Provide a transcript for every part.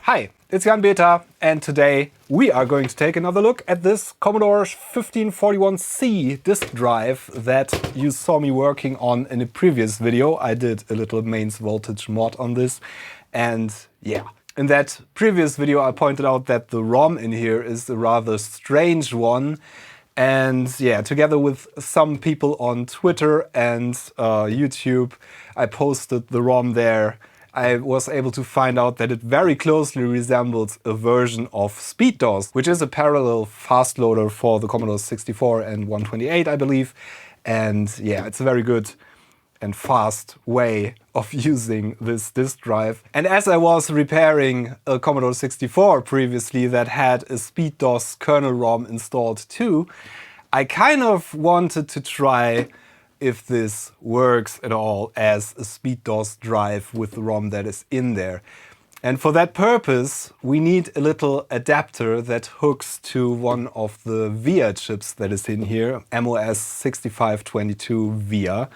Hi, it's Jan Beta, and today we are going to take another look at this Commodore 1541C disk drive that you saw me working on in a previous video. I did a little mains voltage mod on this, and yeah. In that previous video I pointed out that the ROM in here is a rather strange one. And yeah, together with some people on Twitter and YouTube, I posted the ROM there. I was able to find out that it very closely resembles a version of SpeedDOS, which is a parallel fast loader for the Commodore 64 and 128, I believe. And yeah, it's a very good and fast way of using this disk drive. And as I was repairing a Commodore 64 previously that had a SpeedDOS kernel ROM installed too, I kind of wanted to try if this works at all as a SpeedDOS drive with the ROM that is in there. And for that purpose, we need a little adapter that hooks to one of the VIA chips that is in here, MOS 6522 VIA,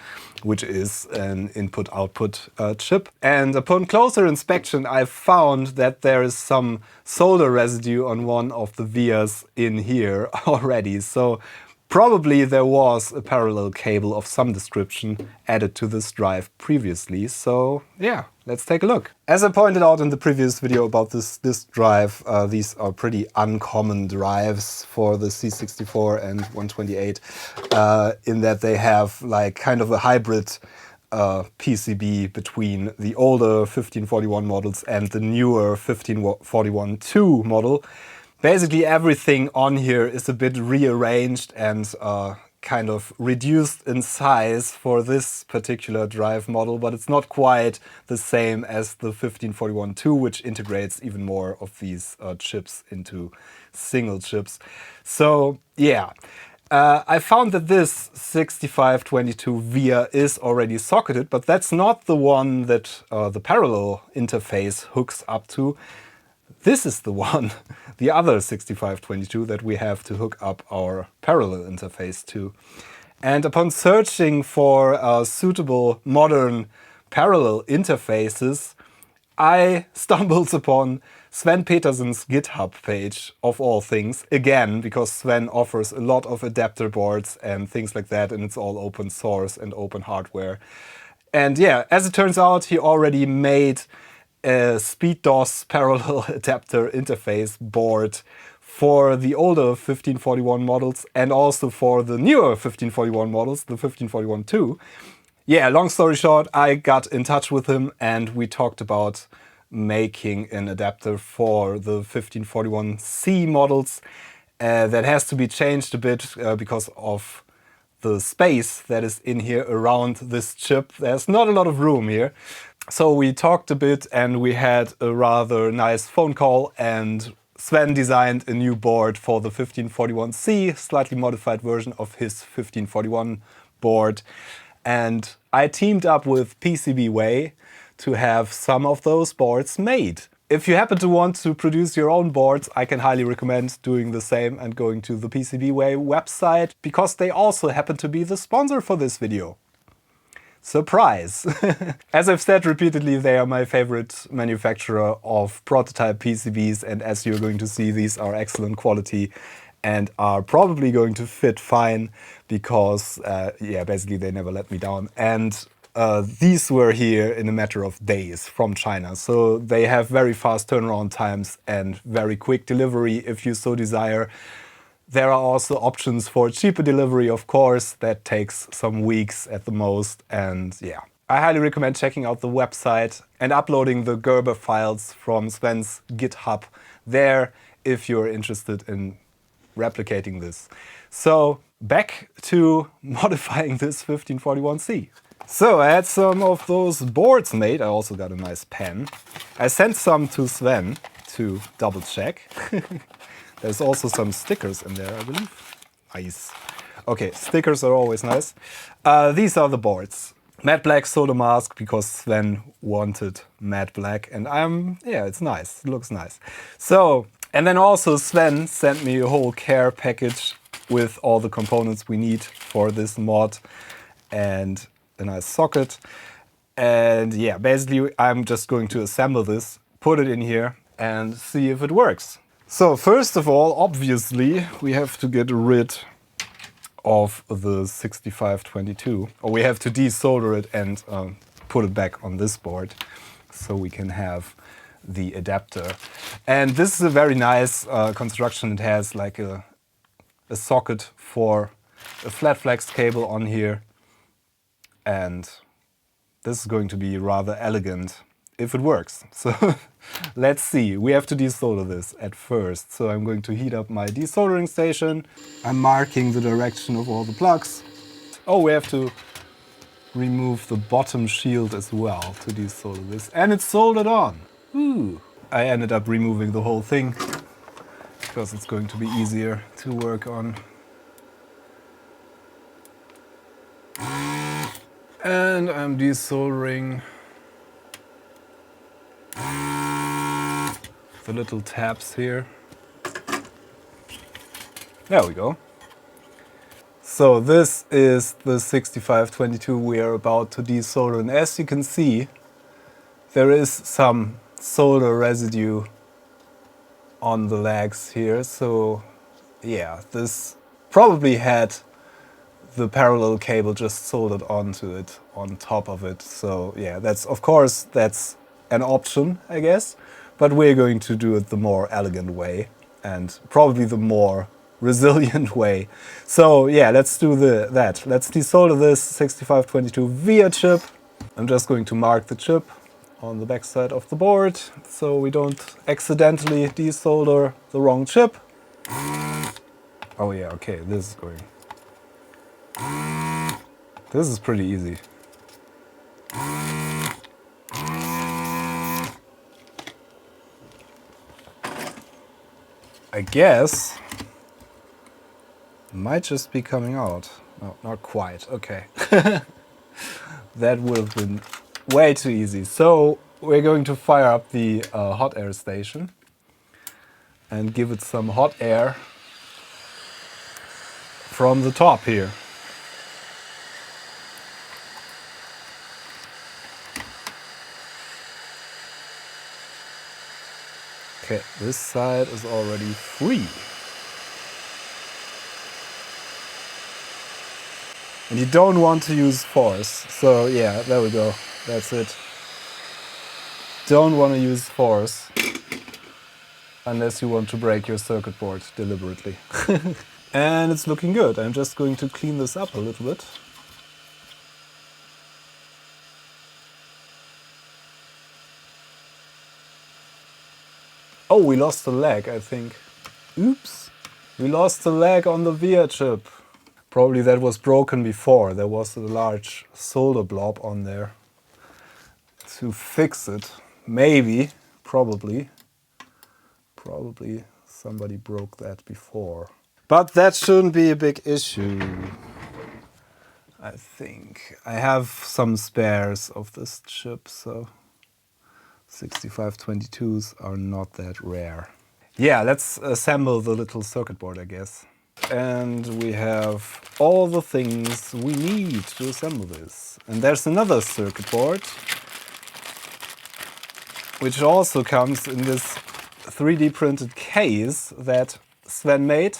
which is an input-output chip. And upon closer inspection, I found that there is some solder residue on one of the VIAs in here already. So probably there was a parallel cable of some description added to this drive previously, so yeah, let's take a look. As I pointed out in the previous video about this disk drive, these are pretty uncommon drives for the C64 and 128, in that they have like kind of a hybrid PCB between the older 1541 models and the newer 1541-2 model. Basically everything on here is a bit rearranged and kind of reduced in size for this particular drive model, but it's not quite the same as the 1541-2, which integrates even more of these chips into single chips. So yeah, I found that this 6522 VIA is already socketed, but that's not the one that the parallel interface hooks up to. This is the one, the other 6522 that we have to hook up our parallel interface to. And upon searching for suitable modern parallel interfaces, I stumbled upon Sven Petersen's GitHub page, of all things, again, because Sven offers a lot of adapter boards and things like that, and it's all open source and open hardware. And yeah, as it turns out, he already made a SpeedDOS parallel adapter interface board for the older 1541 models and also for the newer 1541 models, the 1541-2. Yeah, long story short, I got in touch with him and we talked about making an adapter for the 1541C models that has to be changed a bit because of the space that is in here around this chip. There's not a lot of room here. So we talked a bit and we had a rather nice phone call, and Sven designed a new board for the 1541C, slightly modified version of his 1541 board. And I teamed up with PCB to have some of those boards made. If you happen to want to produce your own boards, I can highly recommend doing the same and going to the PCB website, because they also happen to be the sponsor for this video. Surprise! As I've said repeatedly, they are my favorite manufacturer of prototype PCBs, and as you're going to see, these are excellent quality and are probably going to fit fine because, yeah, basically they never let me down. And these were here in a matter of days from China, so they have very fast turnaround times and very quick delivery if you so desire. There are also options for cheaper delivery, of course, that takes some weeks at the most, and yeah. I highly recommend checking out the website and uploading the Gerber files from Sven's GitHub there if you're interested in replicating this. So back to modifying this 1541C. So I had some of those boards made. I also got a nice pen. I sent some to Sven to double check. There's also some stickers in there, I believe. Nice. Okay, stickers are always nice. These are the boards. Matte black solder mask, because Sven wanted matte black, and yeah, it's nice. It looks nice. So, and then also Sven sent me a whole care package with all the components we need for this mod and a nice socket. And yeah, basically I'm just going to assemble this, put it in here, and see if it works. So first of all, obviously, we have to get rid of the 6522, or we have to desolder it and put it back on this board so we can have the adapter. And this is a very nice construction. It has like a socket for a flat flex cable on here, and this is going to be rather elegant if it works. So let's see. We have to desolder this at first. So I'm going to heat up my desoldering station. I'm marking the direction of all the plugs. Oh, we have to remove the bottom shield as well to desolder this. And it's soldered on. Ooh. I ended up removing the whole thing because it's going to be easier to work on. And I'm desoldering the little tabs here. There we go. So this is the 6522 we are about to desolder, and as you can see, there is some solder residue on the legs here. So yeah, this probably had the parallel cable just soldered onto it, on top of it. So yeah, that's, of course, that's an option, I guess, but we're going to do it the more elegant way and probably the more resilient way. So yeah, let's do that. Let's desolder this 6522 VIA chip. I'm just going to mark the chip on the back side of the board so we don't accidentally desolder the wrong chip. Oh yeah, okay, this is going. This is pretty easy. I guess might just be coming out. No, not quite. Okay. That would have been way too easy. So we're going to fire up the hot air station and give it some hot air from the top here. Okay, this side is already free. And you don't want to use force. So yeah, there we go. That's it. Don't want to use force unless you want to break your circuit board deliberately. And it's looking good. I'm just going to clean this up a little bit. Oh, we lost the leg, I think. Oops. We lost the leg on the VIA chip. Probably that was broken before. There was a large solder blob on there. To fix it, maybe, probably somebody broke that before. But that shouldn't be a big issue. I think I have some spares of this chip, so 6522s are not that rare. Yeah, let's assemble the little circuit board, I guess. And we have all the things we need to assemble this. And there's another circuit board, which also comes in this 3D printed case that Sven made,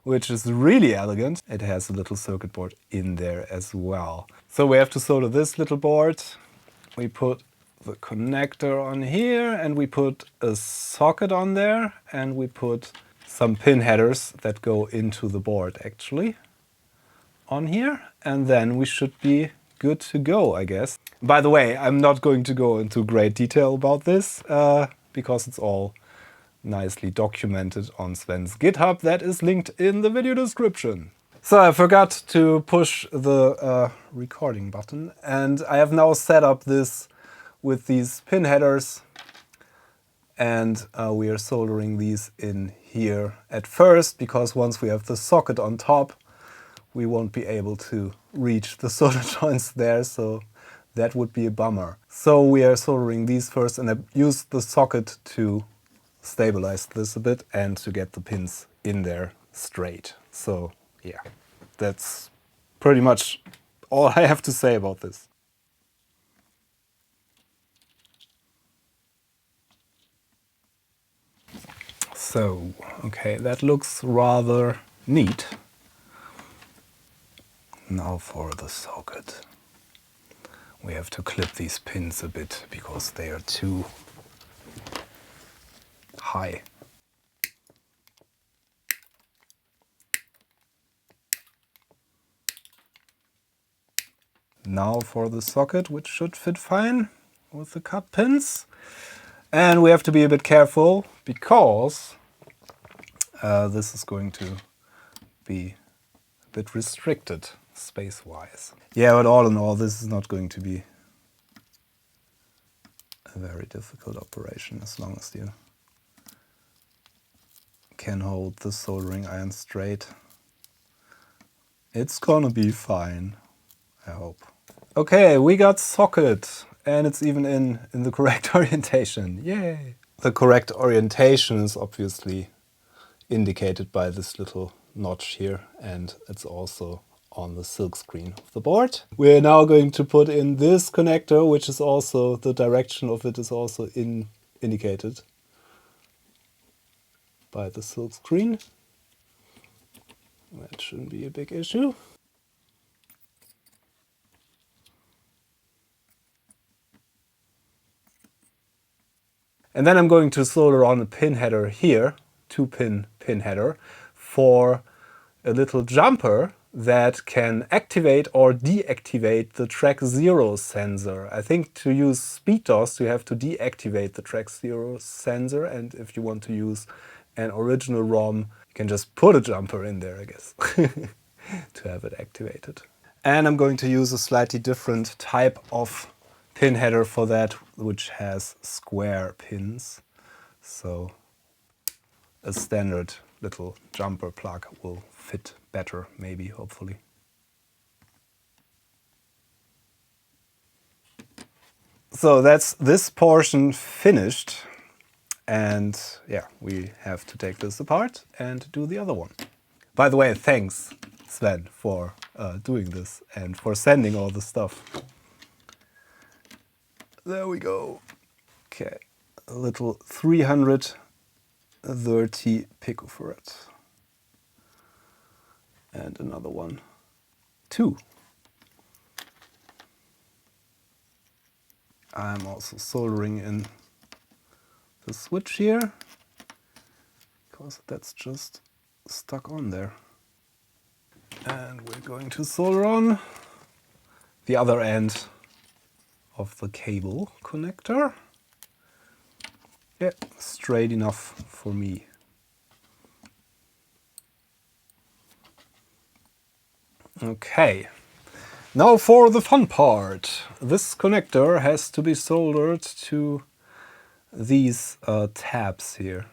which is really elegant. It has a little circuit board in there as well. So we have to solder this little board. We put the connector on here, and we put a socket on there, and we put some pin headers that go into the board actually on here, and then we should be good to go, I guess. By the way, I'm not going to go into great detail about this because it's all nicely documented on Sven's GitHub that is linked in the video description. So I forgot to push the recording button, and I have now set up this with these pin headers, and we are soldering these in here at first, because once we have the socket on top, we won't be able to reach the solder joints there, so that would be a bummer. So we are soldering these first, and I used the socket to stabilize this a bit and to get the pins in there straight. So yeah, that's pretty much all I have to say about this. So, okay, that looks rather neat. Now for the socket. We have to clip these pins a bit because they are too high. Now for the socket, which should fit fine with the cut pins. And we have to be a bit careful because this is going to be a bit restricted space-wise. Yeah, but all in all, this is not going to be a very difficult operation as long as you can hold the soldering iron straight. It's gonna be fine, I hope. Okay, we got socket, and it's even in the correct orientation. Yay! The correct orientation is obviously indicated by this little notch here, and it's also on the silk screen of the board. We're now going to put in this connector, which is also, the direction of it is also indicated by the silk screen. That shouldn't be a big issue. And then I'm going to solder on a pin header here, 2-pin pin header, for a little jumper that can activate or deactivate the track 0 sensor. I think to use SpeedDOS you have to deactivate the track 0 sensor, and if you want to use an original ROM you can just put a jumper in there, I guess, to have it activated. And I'm going to use a slightly different type of pin header for that, which has square pins. So a standard little jumper plug will fit better, maybe, hopefully. So that's this portion finished. And yeah, we have to take this apart and do the other one. By the way, thanks, Sven, for doing this and for sending all the stuff. There we go. Okay, a little 330 picofarad. And another one, 2. I'm also soldering in the switch here, because that's just stuck on there. And we're going to solder on the other end of the cable connector. Yeah, straight enough for me. Okay, now for the fun part. This connector has to be soldered to these tabs here.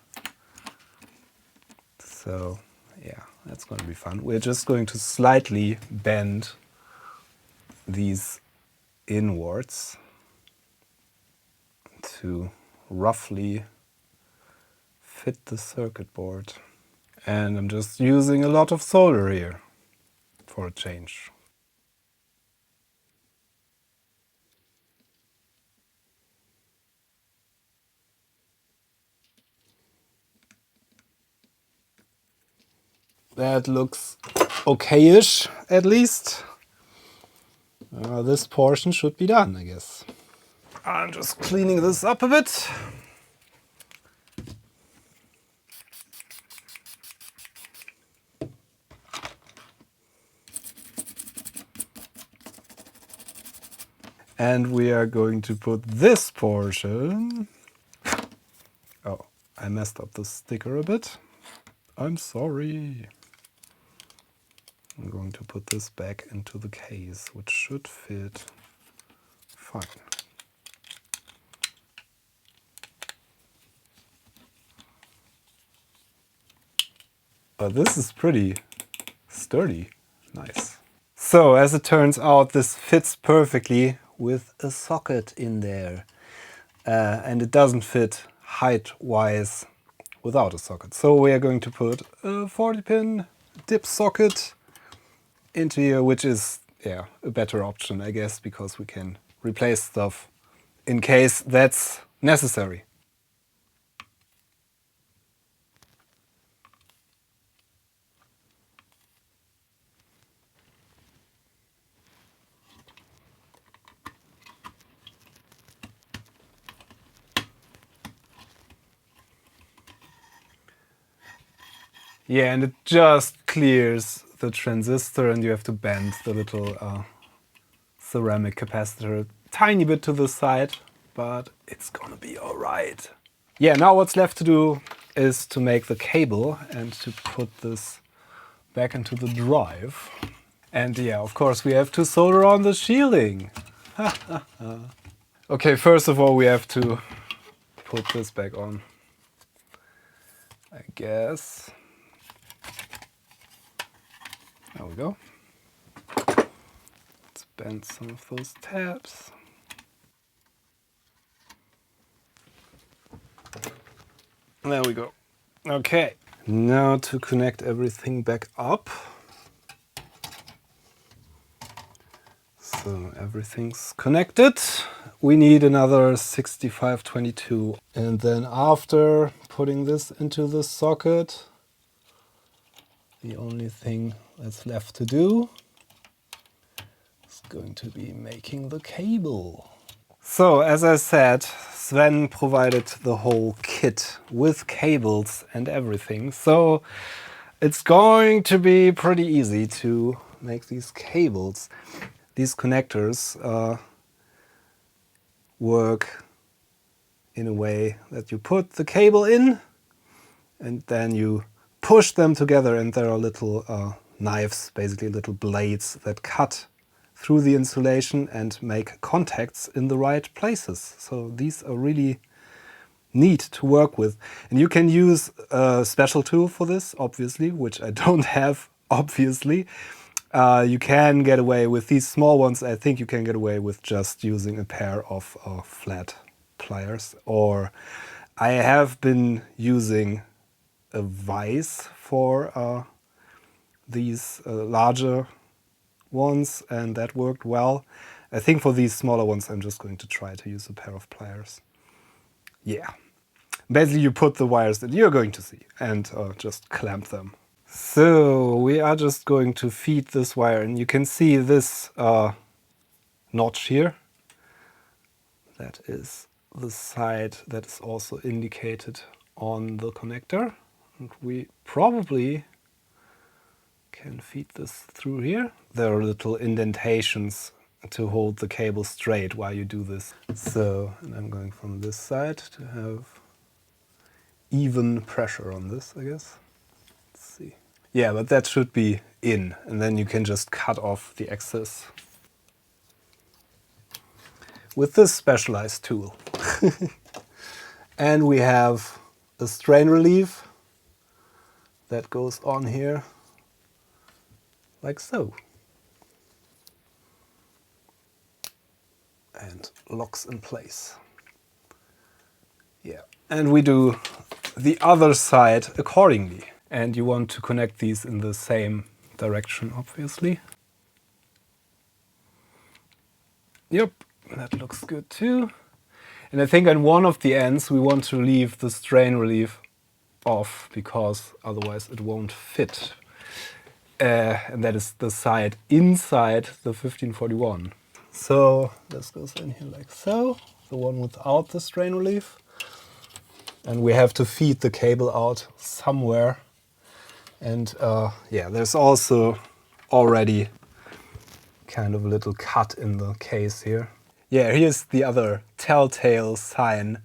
So yeah, that's going to be fun. We're just going to slightly bend these inwards to roughly fit the circuit board. And I'm just using a lot of solder here for a change. That looks okay-ish, at least. This portion should be done, I guess. I'm just cleaning this up a bit. And we are going to put this portion... Oh, I messed up the sticker a bit. I'm sorry. I'm going to put this back into the case, which should fit fine. But this is pretty sturdy. Nice. So, as it turns out, this fits perfectly with a socket in there. And it doesn't fit height-wise without a socket. So we are going to put a 40-pin dip socket into here, which is a better option, I guess, because we can replace stuff in case that's necessary. Yeah, and it just clears the transistor and you have to bend the little ceramic capacitor a tiny bit to the side, but it's gonna be all right. Yeah, now what's left to do is to make the cable and to put this back into the drive. And yeah, of course we have to solder on the shielding. Okay, first of all we have to put this back on, I guess. There we go. Let's bend some of those tabs. There we go. Okay, now to connect everything back up. So everything's connected. We need another 6522. And then after putting this into the socket, the only thing that's left to do is going to be making the cable. So as I said, Sven provided the whole kit with cables and everything. So it's going to be pretty easy to make these cables. These connectors work in a way that you put the cable in and then you push them together, and there are little knives, basically little blades that cut through the insulation and make contacts in the right places. So these are really neat to work with. And you can use a special tool for this, obviously, which I don't have, obviously. You can get away with these small ones. I think you can get away with just using a pair of flat pliers. Or I have been using a vise for these larger ones, and that worked well. I think for these smaller ones I'm just going to try to use a pair of pliers. Yeah. Basically you put the wires that you're going to see and just clamp them. So we are just going to feed this wire, and you can see this notch here. That is the side that is also indicated on the connector. And we probably can feed this through here. There are little indentations to hold the cable straight while you do this. So, and I'm going from this side to have even pressure on this, I guess. Let's see. Yeah, but that should be in, and then you can just cut off the excess with this specialized tool. And we have a strain relief that goes on here like so, and locks in place. Yeah, and we do the other side accordingly. And you want to connect these in the same direction, obviously. Yep, that looks good too. And I think on one of the ends we want to leave the strain relief off, because otherwise it won't fit. And that is the side inside the 1541. So this goes in here like so, the one without the strain relief. And we have to feed the cable out somewhere. And yeah, there's also already kind of a little cut in the case here. Yeah, here's the other telltale sign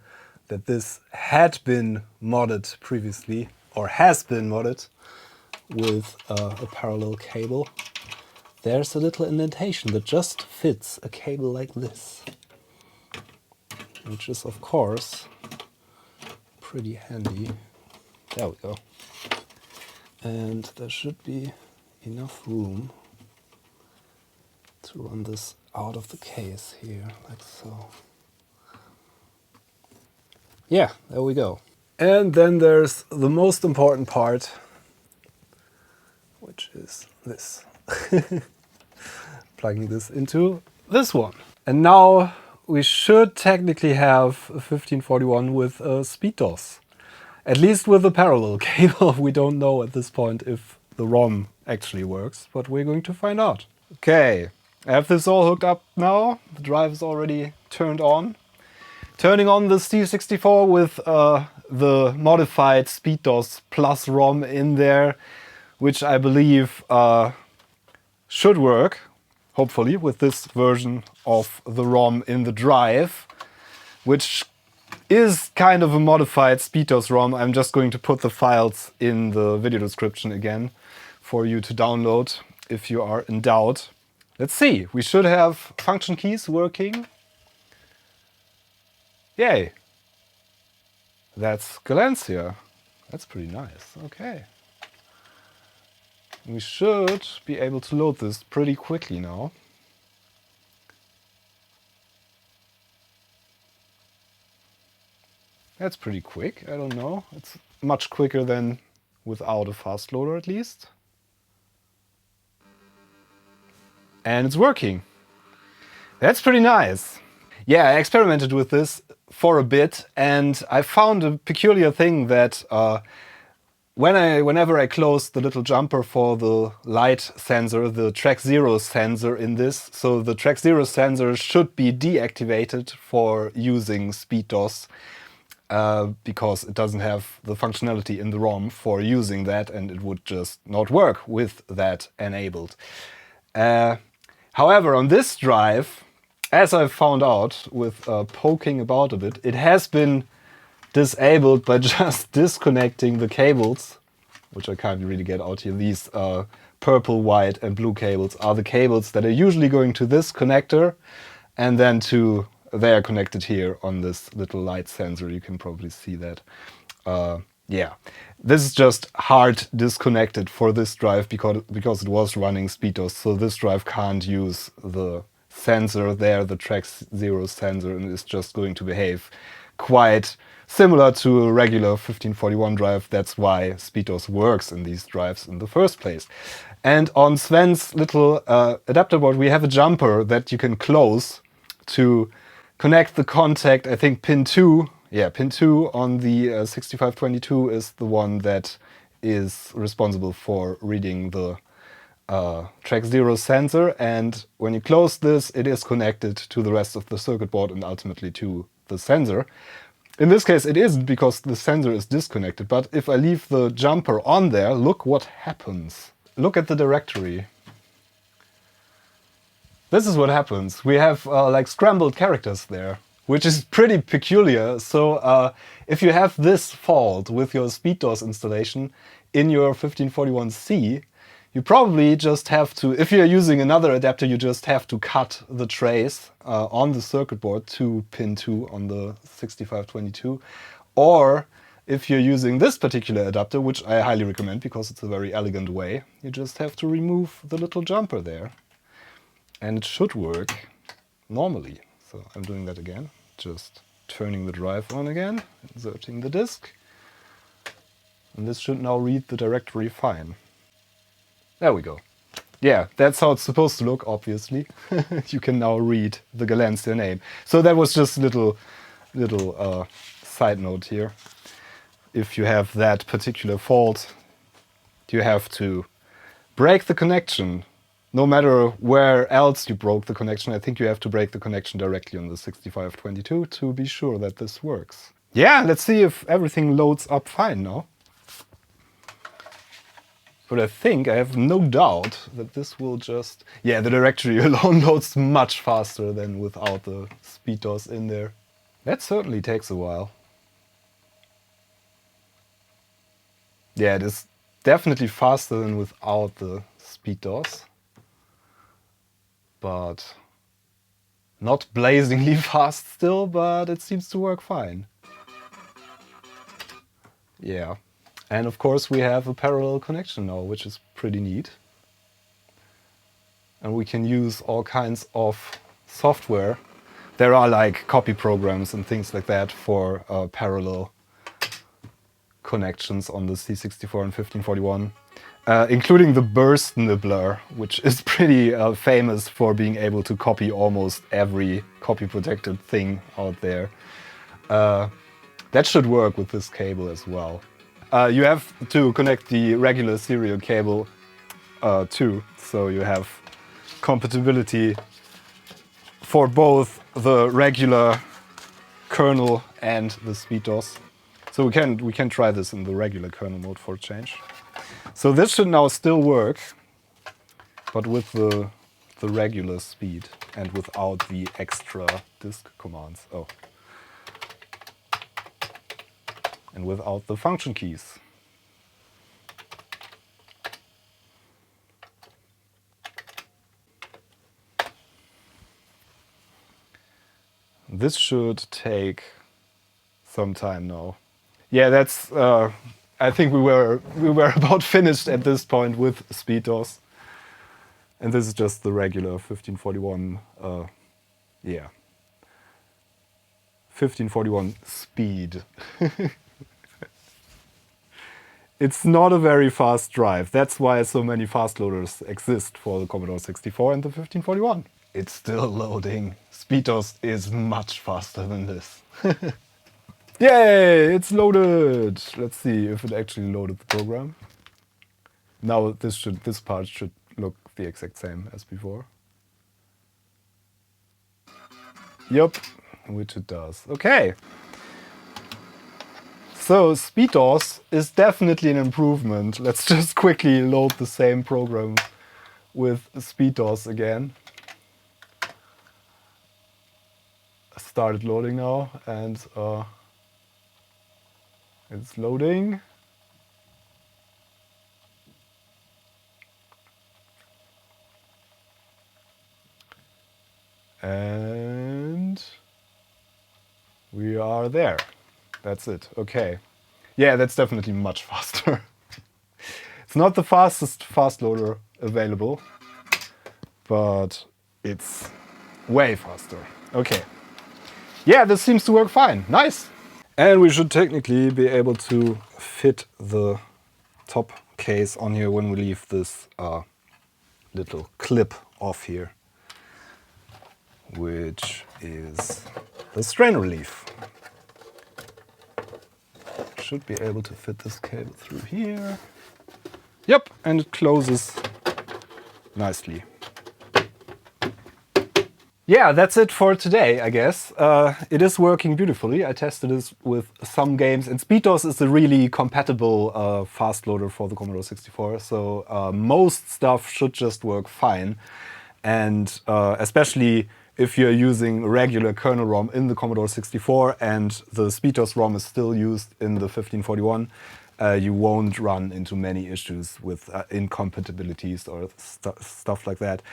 that this had been modded previously, or has been modded, with a parallel cable. There's a little indentation that just fits a cable like this, which is of course pretty handy. There we go. And there should be enough room to run this out of the case here, like so. Yeah, there we go. And then there's the most important part, which is this. Plugging this into this one. And now we should technically have a 1541 with a SpeedDOS. At least with a parallel cable. We don't know at this point if the ROM actually works, but we're going to find out. Okay, I have this all hooked up now. The drive is already turned on. Turning on the C64 with the modified SpeedDOS plus ROM in there, which I believe should work, hopefully, with this version of the ROM in the drive, which is kind of a modified SpeedDOS ROM. I'm just going to put the files in the video description again for you to download if you are in doubt. Let's see, we should have function keys working. Yay! That's Galancia. That's pretty nice. Okay. We should be able to load this pretty quickly now. That's pretty quick, I don't know. It's much quicker than without a fast loader at least. And it's working. That's pretty nice. Yeah, I experimented with this for a bit and I found a peculiar thing that whenever I closed the little jumper for the light sensor, the track 0 sensor in this, so the track 0 sensor should be deactivated for using SpeedDOS because it doesn't have the functionality in the ROM for using that and it would just not work with that enabled. However, on this drive, as I found out with poking about a bit, it has been disabled by just disconnecting the cables, which I can't really get out here. These purple, white and blue cables are the cables that are usually going to this connector and then to, they are connected here on this little light sensor. You can probably see that. Yeah, this is just hard disconnected for this drive because it was running SpeedDOS, so this drive can't use the sensor there, the track 0 sensor, and it's just going to behave quite similar to a regular 1541 drive. That's why SpeedDOS works in these drives in the first place. And on Sven's little adapter board we have a jumper that you can close to connect the contact, I think pin 2. Yeah, pin 2 on the 6522 is the one that is responsible for reading the track 0 sensor, and when you close this it is connected to the rest of the circuit board and ultimately to the sensor. In this case it isn't because the sensor is disconnected, but if I leave the jumper on there, look what happens. Look at the directory. This is what happens. We have like scrambled characters there, which is pretty peculiar. So if you have this fault with your SpeedDOS installation in your 1541C, you probably just have to, if you're using another adapter, you just have to cut the trace on the circuit board to pin 2 on the 6522. Or if you're using this particular adapter, which I highly recommend because it's a very elegant way, you just have to remove the little jumper there. And it should work normally. So I'm doing that again, just turning the drive on again, inserting the disk. And this should now read the directory fine. There we go. Yeah, that's how it's supposed to look, obviously. You can now read the Galancia name. So that was just a little side note here. If you have that particular fault, you have to break the connection. No matter where else you broke the connection, I think you have to break the connection directly on the 6522 to be sure that this works. Yeah, let's see if everything loads up fine now. But I think, I have no doubt that this will just... Yeah, the directory alone loads much faster than without the SpeedDOS in there. That certainly takes a while. Yeah, it is definitely faster than without the SpeedDOS. But not blazingly fast still, but it seems to work fine. Yeah. And of course we have a parallel connection now, which is pretty neat. And we can use all kinds of software. There are like copy programs and things like that for parallel connections on the C64 and 1541. Including the burst nibbler, which is pretty famous for being able to copy almost every copy protected thing out there. That should work with this cable as well. You have to connect the regular serial cable too, so you have compatibility for both the regular kernel and the SpeedDOS. So we can try this in the regular kernel mode for a change. So this should now still work, but with the regular speed and without the extra disk commands. Oh. And without the function keys. This should take some time now. Yeah, that's. I think we were about finished at this point with SpeedDOS, and this is just the regular 1541. Yeah, 1541 speed. It's not a very fast drive. That's why so many fast loaders exist for the Commodore 64 and the 1541. It's still loading. SpeedDOS is much faster than this. Yay, it's loaded! Let's see if it actually loaded the program. Now this part should look the exact same as before. Yup, which it does. Okay. So SpeedDOS is definitely an improvement. Let's just quickly load the same program with SpeedDOS again. Started loading now, and it's loading. And we are there. That's it. Okay. Yeah, that's definitely much faster. It's not the fastest fast loader available, but it's way faster. Okay. Yeah, this seems to work fine. Nice. And we should technically be able to fit the top case on here when we leave this little clip off here, which is the strain relief. Should be able to fit this cable through here. Yep, and it closes nicely. Yeah, that's it for today, I guess. It is working beautifully. I tested this with some games, and SpeedDOS is a really compatible fast loader for the Commodore 64, so most stuff should just work fine. And especially if you're using regular kernel ROM in the Commodore 64 and the SpeedDOS ROM is still used in the 1541, you won't run into many issues with incompatibilities or stuff like that.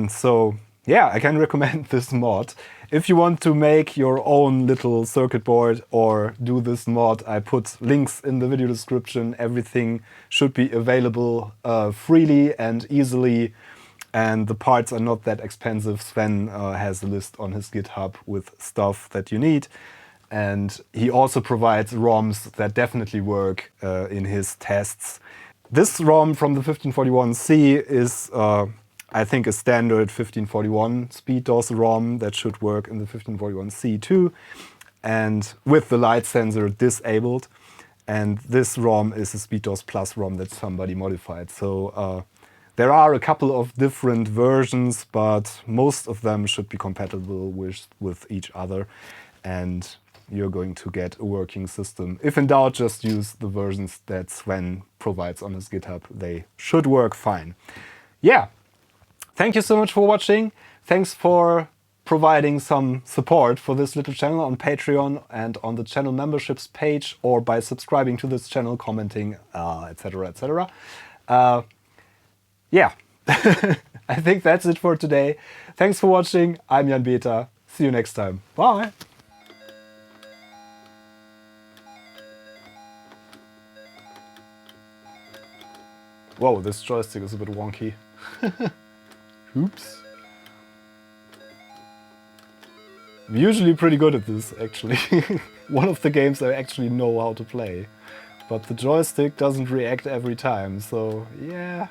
So yeah, I can recommend this mod. If you want to make your own little circuit board or do this mod, I put links in the video description. Everything should be available freely and easily, and the parts are not that expensive. Sven has a list on his GitHub with stuff that you need. And he also provides ROMs that definitely work in his tests. This ROM from the 1541C is I think a standard 1541 SpeedDOS ROM that should work in the 1541C too, and with the light sensor disabled. And this ROM is a SpeedDOS Plus ROM that somebody modified. So there are a couple of different versions, but most of them should be compatible with each other, and you're going to get a working system. If in doubt, just use the versions that Sven provides on his GitHub. They should work fine. Yeah. Thank you so much for watching. Thanks for providing some support for this little channel on Patreon and on the channel memberships page, or by subscribing to this channel, commenting, etc., etc. Yeah, I think that's it for today. Thanks for watching. I'm Jan Beta. See you next time. Bye. Whoa, this joystick is a bit wonky. Oops. I'm usually pretty good at this, actually. One of the games I actually know how to play. But the joystick doesn't react every time, so yeah.